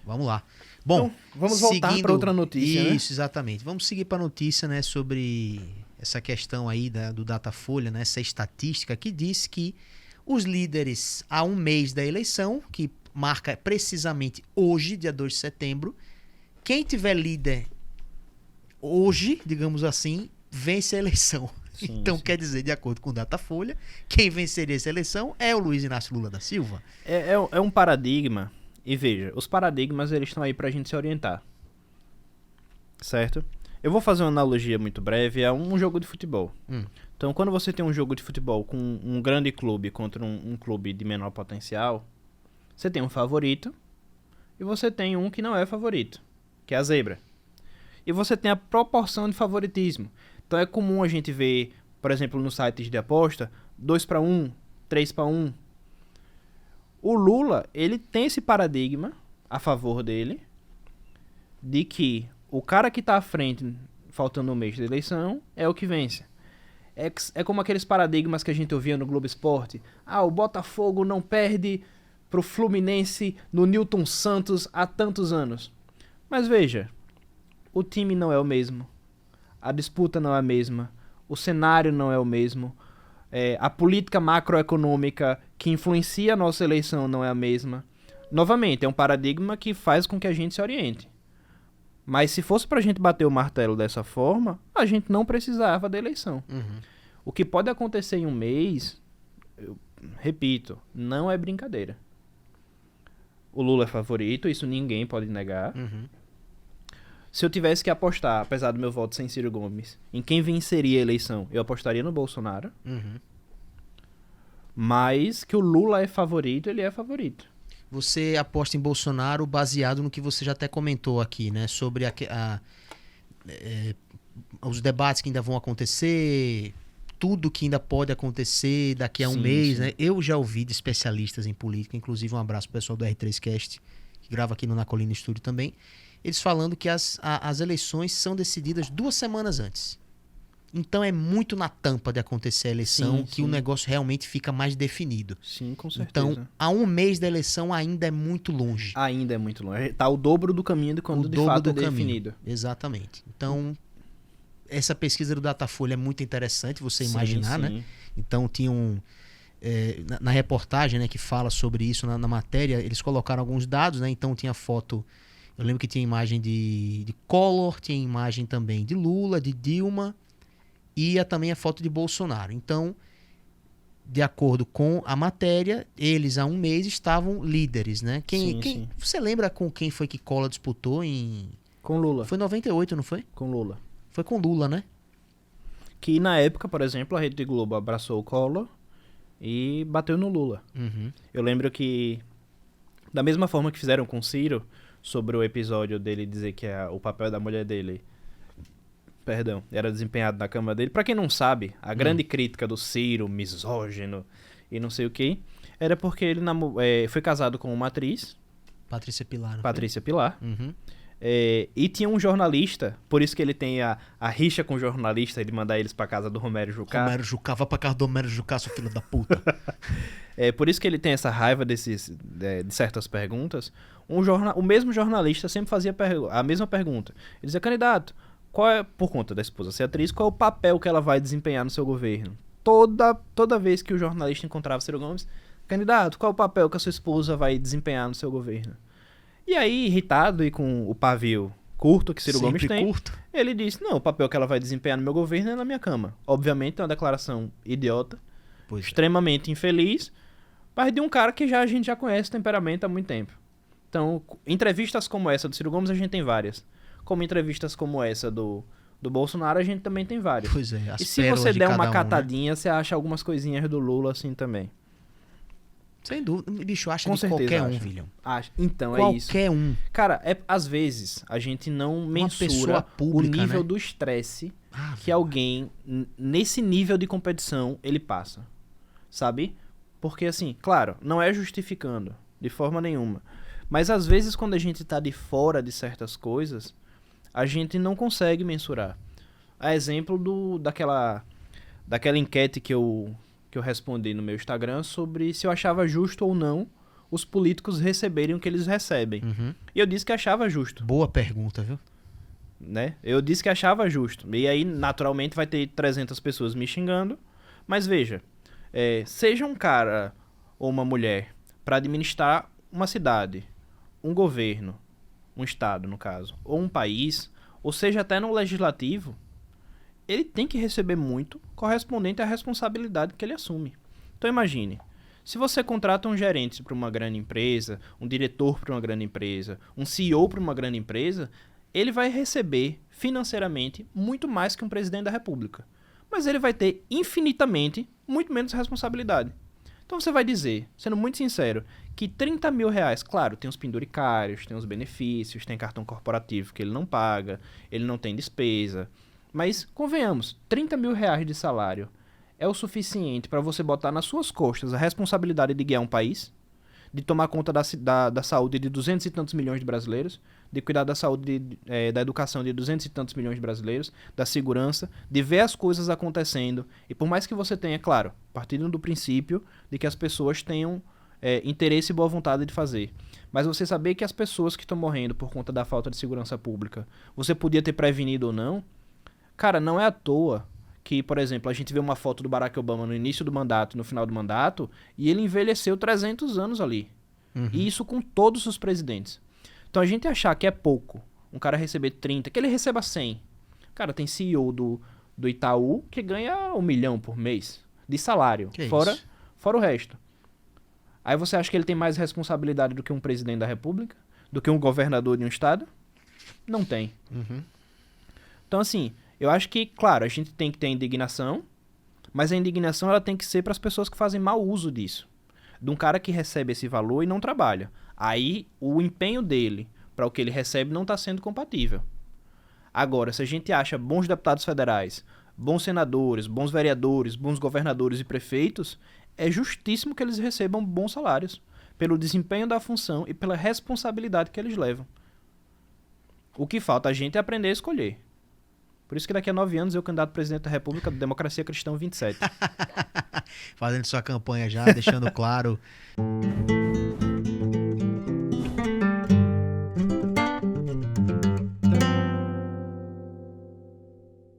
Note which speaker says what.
Speaker 1: Vamos lá. Bom,
Speaker 2: Então, vamos voltar para outra notícia,
Speaker 1: Isso, exatamente. Vamos seguir para a notícia, né, sobre essa questão aí do Datafolha, né, essa estatística que diz que os líderes há um mês da eleição, que marca precisamente hoje, dia 2 de setembro, quem tiver líder hoje, digamos assim, vence a eleição.
Speaker 2: Sim,
Speaker 1: Então,
Speaker 2: sim.
Speaker 1: quer dizer, de acordo com o Datafolha, quem venceria essa eleição é o Luiz Inácio Lula da Silva.
Speaker 2: É um paradigma, e veja, os paradigmas eles estão aí pra gente se orientar, certo? Eu vou fazer uma analogia muito breve a um jogo de futebol. Então, quando você tem um jogo de futebol com um grande clube contra um clube de menor potencial, você tem um favorito e você tem um que não é favorito, que é a zebra. E você tem a proporção de favoritismo. Então é comum a gente ver, por exemplo, nos sites de aposta, 2-1, 3-1. O Lula, ele tem esse paradigma a favor dele, de que o cara que tá à frente, faltando um mês de eleição, é o que vence. É como aqueles paradigmas que a gente ouvia no Globo Esporte. O Botafogo não perde pro Fluminense no Newton Santos há tantos anos. Mas veja, o time não é o mesmo. A disputa não é a mesma. O cenário não é o mesmo. A política macroeconômica que influencia a nossa eleição não é a mesma. Novamente, é um paradigma que faz com que a gente se oriente. Mas se fosse pra gente bater o martelo dessa forma, a gente não precisava da eleição. O que pode acontecer em um mês, eu repito, não é brincadeira. O Lula é favorito, isso ninguém pode negar. Se eu tivesse que apostar, apesar do meu voto sem Ciro Gomes, em quem venceria a eleição, eu apostaria no Bolsonaro. Mas que o Lula é favorito, ele é favorito.
Speaker 1: Você aposta em Bolsonaro baseado no que você já até comentou aqui, né? Sobre os debates que ainda vão acontecer, tudo que ainda pode acontecer daqui a um mês,
Speaker 2: sim.
Speaker 1: né? Eu já ouvi de especialistas em política, inclusive um abraço pro pessoal do R3Cast, que grava aqui no Na Colina Estúdio também, eles falando que as eleições são decididas 2 semanas antes. Então é muito na tampa de acontecer a eleição que o negócio realmente fica mais definido.
Speaker 2: Sim, com certeza.
Speaker 1: Então, a um mês da eleição ainda é muito longe.
Speaker 2: Ainda é muito longe. Tá o dobro do caminho de quando
Speaker 1: O
Speaker 2: de
Speaker 1: dobro
Speaker 2: fato
Speaker 1: do
Speaker 2: é definido.
Speaker 1: caminho. Exatamente. Então, essa pesquisa do Datafolha é muito interessante você
Speaker 2: Sim,
Speaker 1: imaginar,
Speaker 2: sim.
Speaker 1: né? Então, tinha na reportagem, né, que fala sobre isso, na matéria, eles colocaram alguns dados, né? Então, tinha foto... Eu lembro que tinha imagem de Collor, tinha imagem também de Lula, de Dilma, e também a foto de Bolsonaro. Então, de acordo com a matéria, eles há um mês estavam líderes, né?
Speaker 2: Sim.
Speaker 1: Você lembra com quem foi que Collor disputou em...
Speaker 2: Com Lula.
Speaker 1: Foi em 98, não foi?
Speaker 2: Com Lula.
Speaker 1: Foi com Lula, né?
Speaker 2: Que na época, por exemplo, a Rede Globo abraçou o Collor e bateu no Lula. Eu lembro que, da mesma forma que fizeram com Ciro, sobre o episódio dele dizer que o papel da mulher dele, era desempenhado na cama dele. Pra quem não sabe, a grande crítica do Ciro, misógino e não sei o que, era porque ele foi casado com uma atriz,
Speaker 1: Patrícia Pilar. Não
Speaker 2: Patrícia Pilar,
Speaker 1: Uhum.
Speaker 2: e tinha um jornalista, por isso que ele tem a rixa com o jornalista, ele mandar eles pra casa do Romero Jucá.
Speaker 1: Romero Jucá, vá pra casa do Romero Jucá, seu filho da puta.
Speaker 2: Por isso que ele tem essa raiva de certas perguntas. O mesmo jornalista sempre fazia a mesma pergunta. Ele dizia, candidato, por conta da esposa ser atriz, qual é o papel que ela vai desempenhar no seu governo? Toda vez que o jornalista encontrava Ciro Gomes, candidato, qual é o papel que a sua esposa vai desempenhar no seu governo? E aí, irritado e com o pavio curto que Ciro Gomes tem, ele disse, não, o papel que ela vai desempenhar no meu governo é na minha cama. Obviamente é uma declaração idiota, extremamente infeliz, mas de um cara que a gente já conhece o temperamento há muito tempo. Então, entrevistas como essa do Ciro Gomes a gente tem várias. Como entrevistas como essa do Bolsonaro a gente também tem várias.
Speaker 1: Pois é,
Speaker 2: e se você der uma catadinha, você acha algumas coisinhas do Lula assim também.
Speaker 1: Sem dúvida. Bicho, acha
Speaker 2: Com
Speaker 1: de
Speaker 2: certeza
Speaker 1: qualquer
Speaker 2: acha.
Speaker 1: um, William.
Speaker 2: Então é isso.
Speaker 1: Qualquer um.
Speaker 2: Cara, às vezes a gente não mensura
Speaker 1: pública,
Speaker 2: o nível
Speaker 1: né?
Speaker 2: do estresse que alguém, nesse nível de competição, ele passa. Sabe? Porque assim, claro, não é justificando, de forma nenhuma. Mas às vezes quando a gente tá de fora de certas coisas, a gente não consegue mensurar. A exemplo daquela enquete que eu respondi no meu Instagram sobre se eu achava justo ou não os políticos receberem o que eles recebem? E eu disse que achava justo.
Speaker 1: Boa pergunta, viu?
Speaker 2: Né? Eu disse que achava justo. E aí, naturalmente, vai ter 300 pessoas me xingando. Mas veja, seja um cara ou uma mulher para administrar uma cidade, um governo, um estado, no caso, ou um país, ou seja, até no legislativo, ele tem que receber muito correspondente à responsabilidade que ele assume. Então imagine, se você contrata um gerente para uma grande empresa, um diretor para uma grande empresa, um CEO para uma grande empresa, ele vai receber financeiramente muito mais que um presidente da República. Mas ele vai ter infinitamente muito menos responsabilidade. Então você vai dizer, sendo muito sincero, que 30 mil reais, claro, tem os penduricários, tem os benefícios, tem cartão corporativo que ele não paga, ele não tem despesa. Mas, convenhamos, 30 mil reais de salário é o suficiente para você botar nas suas costas a responsabilidade de guiar um país, de tomar conta da saúde de 200 e tantos milhões de brasileiros, de cuidar da saúde, da educação de 200 e tantos milhões de brasileiros, da segurança, de ver as coisas acontecendo. E por mais que você tenha, claro, partindo do princípio de que as pessoas tenham interesse e boa vontade de fazer, mas você saber que as pessoas que estão morrendo por conta da falta de segurança pública, você podia ter prevenido ou não, cara, não é à toa que, por exemplo, a gente vê uma foto do Barack Obama no início do mandato e no final do mandato, e ele envelheceu 300 anos ali. E isso com todos os presidentes. Então a gente achar que é pouco, um cara receber 30, que ele receba 100. Cara, tem CEO do Itaú que ganha 1 milhão por mês de salário, fora o resto. Aí você acha que ele tem mais responsabilidade do que um presidente da República? Do que um governador de um estado? Não tem. Então assim, eu acho que, claro, a gente tem que ter indignação, mas a indignação ela tem que ser para as pessoas que fazem mau uso disso. De um cara que recebe esse valor e não trabalha. Aí o empenho dele para o que ele recebe não está sendo compatível. Agora, se a gente acha bons deputados federais, bons senadores, bons vereadores, bons governadores e prefeitos, é justíssimo que eles recebam bons salários, pelo desempenho da função e pela responsabilidade que eles levam. O que falta a gente é aprender a escolher. Por isso que daqui a 9 anos eu candidato a presidente da República do Democracia Cristã 27.
Speaker 1: Fazendo sua campanha já, deixando claro.